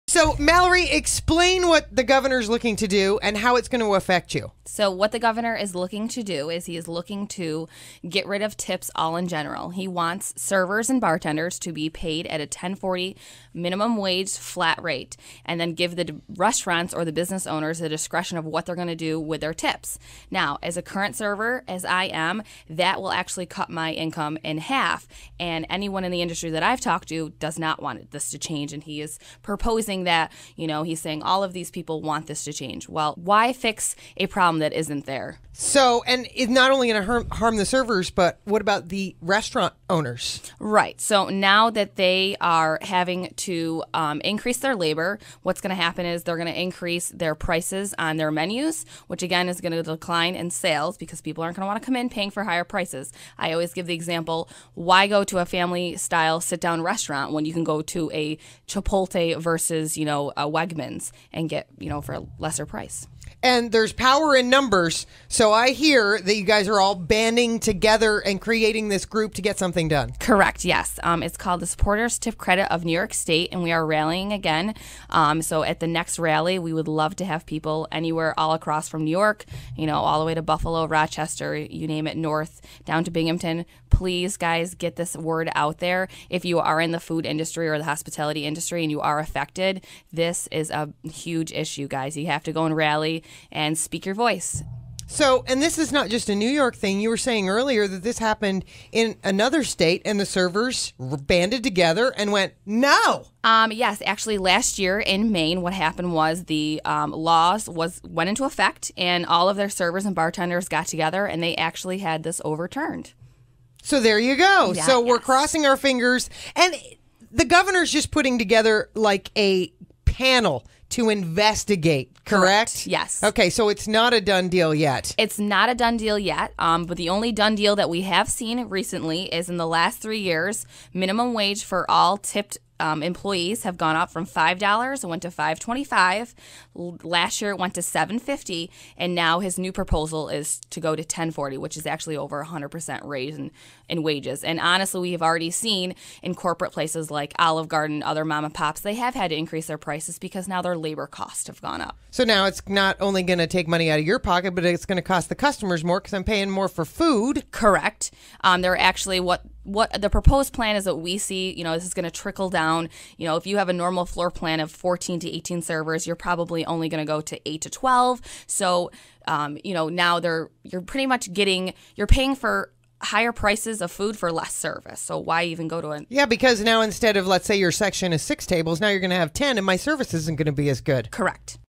So, Mallory, explain what the governor's looking to do and how it's going to affect you. So what the governor is looking to do is he is looking to get rid of tips all in general. He wants servers and bartenders to be paid at a $10.40 minimum wage flat rate, and then give the restaurants or the business owners the discretion of what they're going to do with their tips. Now, as a current server, as I am, that will actually cut my income in half. And anyone in the industry that I've talked to does not want this to change, and he is proposing that, he's saying all of these people want this to change. Well, why fix a problem that isn't there? So, and it's not only going to harm the servers, but what about the restaurant owners? Right. So now that they are having to increase their labor, what's going to happen is they're going to increase their prices on their menus, which again is going to decline in sales because people aren't going to want to come in paying for higher prices. I always give the example, why go to a family-style sit-down restaurant when you can go to a Chipotle versus, a Wegmans and get, for a lesser price? And there's power in numbers. So I hear that you guys are all banding together and creating this group to get something done. Correct, yes. It's called the Supporters Tip Credit of New York State, and we are rallying again. So at the next rally, we would love to have people anywhere all across from New York, all the way to Buffalo, Rochester, you name it, north, down to Binghamton. Please, guys, get this word out there. If you are in the food industry or the hospitality industry and you are affected, this is a huge issue, guys. You have to go and rally and speak your voice. So, and this is not just a New York thing. You were saying earlier that this happened in another state and the servers banded together and went, no. Yes, actually last year in Maine, what happened was the laws went into effect and all of their servers and bartenders got together and they actually had this overturned. So there you go. Yeah, so yes. We're crossing our fingers. And the governor's just putting together like a panel to investigate, correct? Yes. Okay, so it's not a done deal yet. It's not a done deal yet, but the only done deal that we have seen recently is in the last 3 years, minimum wage for all tipped employees have gone up from $5. It went to $5.25. Last year it went to $7.50, and now his new proposal is to go to $10.40, which is actually over 100% raise in wages. And honestly, we have already seen in corporate places like Olive Garden, other mom and pops, they have had to increase their prices because now their labor costs have gone up. So now it's not only going to take money out of your pocket, but it's going to cost the customers more because I'm paying more for food. Correct. They're actually what the proposed plan is that we see, this is going to trickle down. If you have a normal floor plan of 14 to 18 servers, you're probably only going to go to 8 to 12. So, now you're pretty much you're paying for higher prices of food for less service. So why even go to Yeah, because now instead of, let's say your section is 6 tables, now you're going to have 10 and my service isn't going to be as good. Correct.